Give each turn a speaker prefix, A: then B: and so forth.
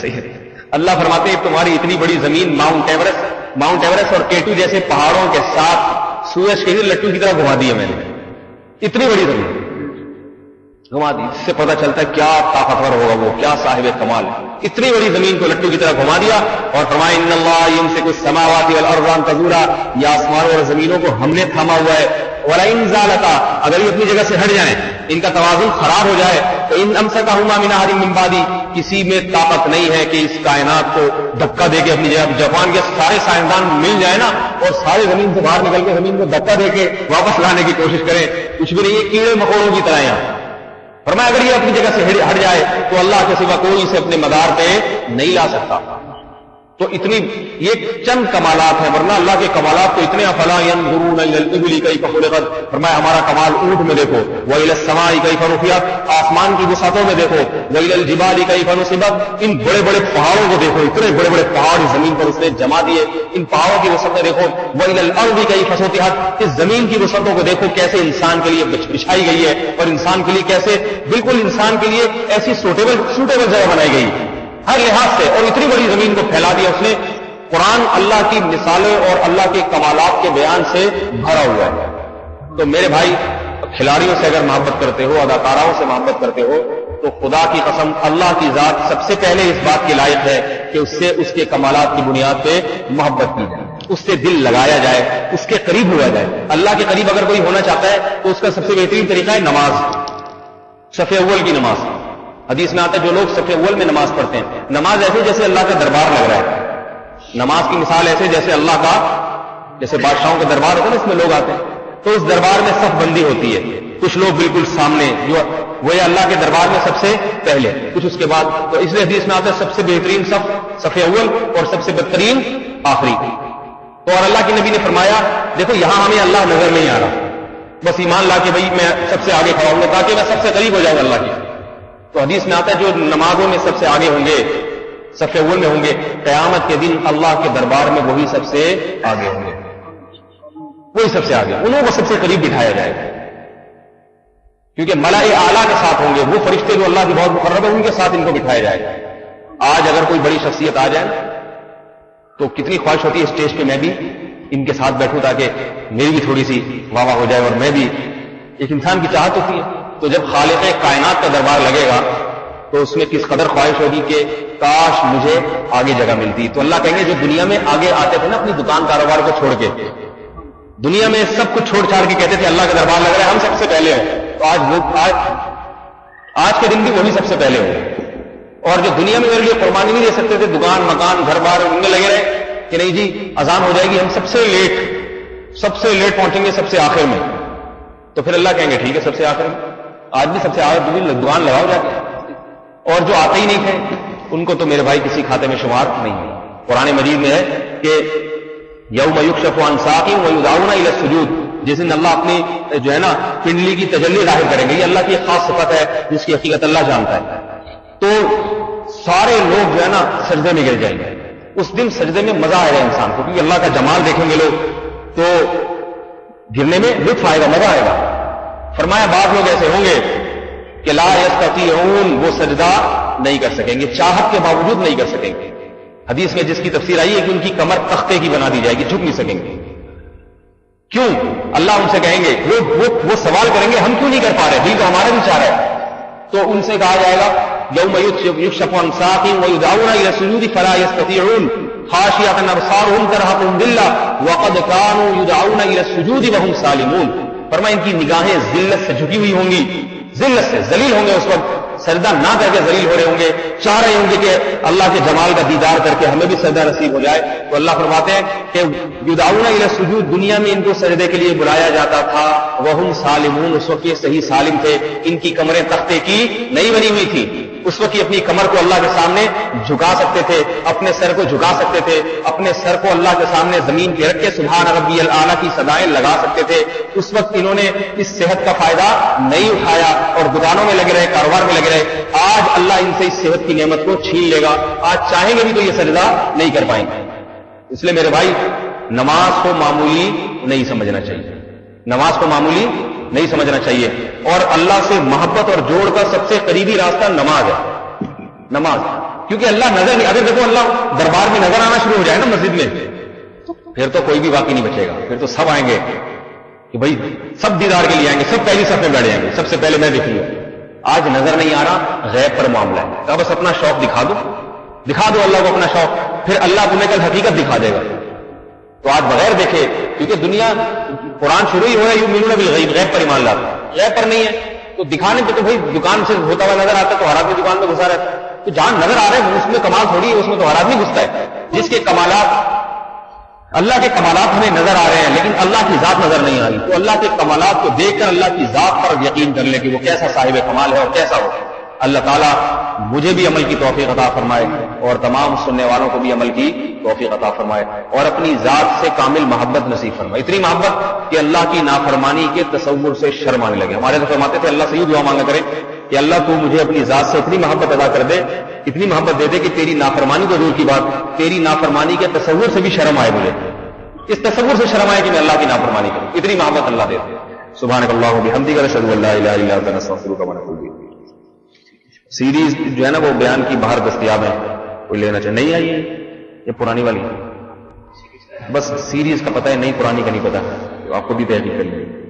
A: صحیح ہے. اللہ فرماتے ہیں تمہاری اتنی بڑی زمین ماؤنٹ ایورسٹ اور K2 جیسے پہاڑوں کے ساتھ سورج کے لٹو کی طرح گھما دی ہے میں نے. اتنی بڑی زمین گھما دی. اس سے پتہ چلتا ہے کیا طاقتور ہوگا وہ, کیا صاحب کمال ہے. اتنی بڑی زمین کو لٹو کی طرح گھما دیا اور فرمایا ان اللہ یمسک السماوات والارض ان تزولا, یہ آسمانوں اور زمینوں کو ہم نے تھاما ہوا ہے. ولئن زالتا, اگر یہ اپنی جگہ سے ہٹ جائیں, ان کا توازن خراب ہو جائے, تو ان امسکہما من احد من بعدی, کسی میں طاقت نہیں ہے کہ اس کائنات کو دھکا دے کے اپنی جگہ. جاپان کے سارے سائنسدان مل جائیں نا اور سارے زمین سے باہر نکل کے زمین کو دھکا دے کے واپس لانے کی کوشش کریں, کچھ بھی نہیں ہے, کیڑے مکوڑوں کی طرح یہاں. فرمایا اگر یہ اپنی جگہ سے ہٹ جائے تو اللہ کے سوا کوئی اسے اپنے مدار پہ نہیں لا سکتا. تو اتنی یہ چند کمالات ہیں, ورنہ اللہ کے کمالات تو اتنے. افلا ينظرون الى الابل كيف خلقت, فرمایا ہمارا کمال اونٹ میں دیکھو. والى السماء كيف رفعت, آسمان کی وسعتوں میں دیکھو. والى الجبال كيف نصبت, ان بڑے بڑے پہاڑوں کو دیکھو, اتنے بڑے بڑے پہاڑ زمین پر اس نے جما دیے, ان پہاڑوں کی وسعتیں دیکھو. والى الارض كيف سطحت, اس زمین کی وسعتوں کو دیکھو کیسے انسان کے لیے بچھائی گئی ہے, اور انسان کے لیے کیسے بالکل انسان کے لیے ایسی سوٹیبل جگہ بنائی گئی ہر لحاظ سے, اور اتنی بڑی زمین کو پھیلا دیا اس نے. قرآن اللہ کی مثالیں اور اللہ کے کمالات کے بیان سے بھرا ہوا ہے. تو میرے بھائی, کھلاڑیوں سے اگر محبت کرتے ہو, اداکاروں سے محبت کرتے ہو, تو خدا کی قسم اللہ کی ذات سب سے پہلے اس بات کے لائق ہے کہ اس سے اس کے کمالات کی بنیاد پہ محبت کی جائے, اس سے دل لگایا جائے, اس کے قریب ہوا جائے. اللہ کے قریب اگر کوئی ہونا چاہتا ہے تو اس کا سب سے بہترین طریقہ ہے نماز, صف اول کی نماز. حدیث میں آتا ہے جو لوگ صف اول میں نماز پڑھتے ہیں, نماز ایسے جیسے اللہ کا دربار لگ رہا ہے. نماز کی مثال ایسے جیسے اللہ کا, جیسے بادشاہوں کا دربار ہوتا ہے نا, اس میں لوگ آتے ہیں تو اس دربار میں صف بندی ہوتی ہے. کچھ لوگ بالکل سامنے, جو وہ اللہ کے دربار میں سب سے پہلے, کچھ اس کے بعد. تو اس لیے حدیث میں آتا ہے سب سے بہترین صف اول اور سب سے بدترین آخری. تو اور اللہ کے نبی نے فرمایا دیکھو یہاں ہمیں اللہ نظر نہیں آ رہا, بس ایمان لا کے بھائی میں سب سے آگے کھڑا ہوں گا تاکہ میں سب سے قریب ہو جاؤں اللہ کی. تو حدیث میں آتا ہے جو نمازوں میں سب سے آگے ہوں گے, صف اول میں ہوں گے, قیامت کے دن اللہ کے دربار میں وہی سب سے آگے ہوں گے, وہی سب سے آگے, انہوں کو سب سے قریب بٹھایا جائے گا. کیونکہ ملائے اعلیٰ کے ساتھ ہوں گے, وہ فرشتے جو اللہ کے بہت مقرب ہیں ان کے ساتھ ان کو بٹھایا جائے گا. آج اگر کوئی بڑی شخصیت آ جائے تو کتنی خواہش ہوتی ہے اسٹیج پہ میں بھی ان کے ساتھ بیٹھوں تاکہ میری بھی تھوڑی سی واہ واہ ہو جائے, اور میں بھی, ایک انسان کی چاہت ہوتی ہے. تو جب خالق کائنات کا دربار لگے گا تو اس میں کس قدر خواہش ہوگی کہ کاش مجھے آگے جگہ ملتی. تو اللہ کہیں گے جو دنیا میں آگے آتے تھے نا اپنی دکان کاروبار کو چھوڑ کے, دنیا میں سب کچھ چھوڑ چھاڑ کے کہتے تھے اللہ کا دربار لگ رہا ہے ہم سب سے پہلے ہیں, تو آج کے دن بھی وہی سب سے پہلے ہو. اور جو دنیا میں میرے لیے قربانی نہیں دے سکتے تھے, دکان مکان گھر بار, ان میں لگے رہے کہ نہیں جی اذان ہو جائے گی ہم سب سے لیٹ پہنچیں گے سب سے آخر میں. تو پھر اللہ کہیں گے ٹھیک ہے سب سے آخر میں, آج بھی سب سے آخر دکان لگاؤ جا کے. اور جو آتے ہی نہیں تھے ان کو تو میرے بھائی کسی کھاتے میں شمار نہیں ہے. قرآن مجید میں ہے کہ یوم یکشف عن ساق ویدعون الی السجود, جس دن اللہ اپنی جو ہے نا پنڈلی کی تجلی ظاہر کریں گے. یہ اللہ کی ایک خاص صفت ہے جس کی حقیقت اللہ جانتا ہے. تو سارے لوگ جو ہے نا سجدے میں گر جائیں گے. اس دن سجدے میں مزہ آئے گا انسان کو, کیونکہ اللہ کا جمال دیکھیں گے لوگ تو گرنے میں لطف آئے گا, مزہ آئے گا. فرمایا بعض لوگ ایسے ہوں گے کہ لا یستطیعون, وہ سجدہ نہیں کر سکیں گے, چاہت کے باوجود نہیں کر سکیں گے. حدیث میں جس کی تفسیر آئی ہے کہ ان کی کمر تختے کی بنا دی جائے گی, جھک نہیں سکیں گے. کیوں؟ اللہ ان سے کہیں گے, وہ سوال کریں گے ہم کیوں نہیں کر پا رہے, دل تو ہمارا بھی چاہ رہا ہے. تو ان سے کہا جائے گا یوم یکشف عن ساق ویدعون الی السجود فلا یستطیعون خاشعۃ ابصارهم ترهقهم ذلہ وقد كانوا يدعون الى السجود وهم سالمون. فرمایا ان کی نگاہیں ذلت سے جھکی ہوئی ہوں گی, ذلت سے ذلیل ہوں گے, اس وقت سجدہ نہ کر کے ذلیل ہو رہے ہوں گے, چاہ رہے ہوں گے کہ اللہ کے جمال کا دیدار کر کے ہمیں بھی سجدہ نصیب ہو جائے. تو اللہ فرماتے ہیں کہ یدعون الی السجود, دنیا میں ان کو سجدے کے لیے بلایا جاتا تھا, وہم سالمون, اس وقت یہ صحیح سالم تھے, ان کی کمریں تختے کی نہیں بنی ہوئی تھی. اس وقت اپنی کمر کو اللہ کے سامنے جھکا سکتے تھے, اپنے سر کو جھکا سکتے تھے, اپنے سر کو اللہ کے سامنے زمین پہ رکھ کے سبحان ربی الاعلیٰ کی صدائیں لگا سکتے تھے. اس وقت انہوں نے اس صحت کا فائدہ نہیں اٹھایا اور دکانوں میں لگے رہے, کاروبار میں لگے رہے. آج اللہ ان سے اس صحت کی نعمت کو چھین لے گا, آج چاہیں گے بھی تو یہ سجدہ نہیں کر پائیں گے. اس لیے میرے بھائی نماز کو معمولی نہیں سمجھنا چاہیے, نماز کو معمولی نہیں سمجھنا چاہیے. اور اللہ سے محبت اور جوڑ کا سب سے قریبی راستہ نماز ہے. نماز کیونکہ اللہ نظر نہیں. اگر دیکھو اللہ دربار میں نظر آنا شروع ہو جائے نا مسجد میں, پھر تو کوئی بھی باقی نہیں بچے گا, پھر تو سب آئیں گے کہ بھائی سب دیدار کے لیے آئیں گے, سب پہلی صف میں بیٹھ جائیں گے, سب سے پہلے میں دیکھوں گا. آج نظر نہیں آ رہا, غیب پر معاملہ ہے. تو بس اپنا شوق دکھا دو اللہ کو اپنا شوق, پھر اللہ تمہیں کل حقیقت دکھا دے گا. تو آج بغیر دیکھے, کیونکہ دنیا قرآن شروع ہی ہو رہا ہے یؤمنون بالغیب, غیب پر ایمان لاتا, غیب پر نہیں ہے تو دکھانے پہ تو بھائی دکان سے ہوتا ہوا نظر آتا ہے تو ہر آدمی دکان میں گھسا رہتا ہے. تو جہاں نظر آ رہے ہیں اس میں کمال تھوڑی ہے, اس میں تو ہر آدمی گھستا ہے. جس کے کمالات, اللہ کے کمالات ہمیں نظر آ رہے ہیں لیکن اللہ کی ذات نظر نہیں آ رہی, تو اللہ کے کمالات کو دیکھ کر اللہ کی ذات پر یقین کر لے کہ وہ کیسا صاحب کمال ہے اور کیسا ہو. اللہ تعالیٰ مجھے بھی عمل کی توفیق عطا فرمائے اور تمام سننے والوں کو بھی عمل کی توفیق عطا فرمائے, اور اپنی ذات سے کامل محبت نصیب فرمائے, اتنی محبت کہ اللہ کی نافرمانی کے تصور سے شرم آنے لگے. ہمارے تو فرماتے تھے اللہ سے یہ دعا مانگا کرے کہ اللہ تو مجھے اپنی ذات سے اتنی محبت ادا کر دے, اتنی محبت دے دے کہ تیری نافرمانی تو دور کی بات, تیری نافرمانی کے تصور سے بھی شرم آئے, مجھے اس تصور سے شرم آئے کہ میں اللہ کی نافرمانی کروں. اتنی محبت اللہ دے دے. سبحانک اللہم و بحمدک اشہد ان لا الہ الا انت نستغفرک و نتوب الیک. سیریز جو ہے نا وہ بیان کی باہر دستیاب ہے, کوئی لینا چاہے. نہیں آئی ہے یہ پرانی والی, بس سیریز کا پتہ ہے, نہیں پرانی کا نہیں پتہ, تو آپ کو بھی تحقیق کرنی ہے.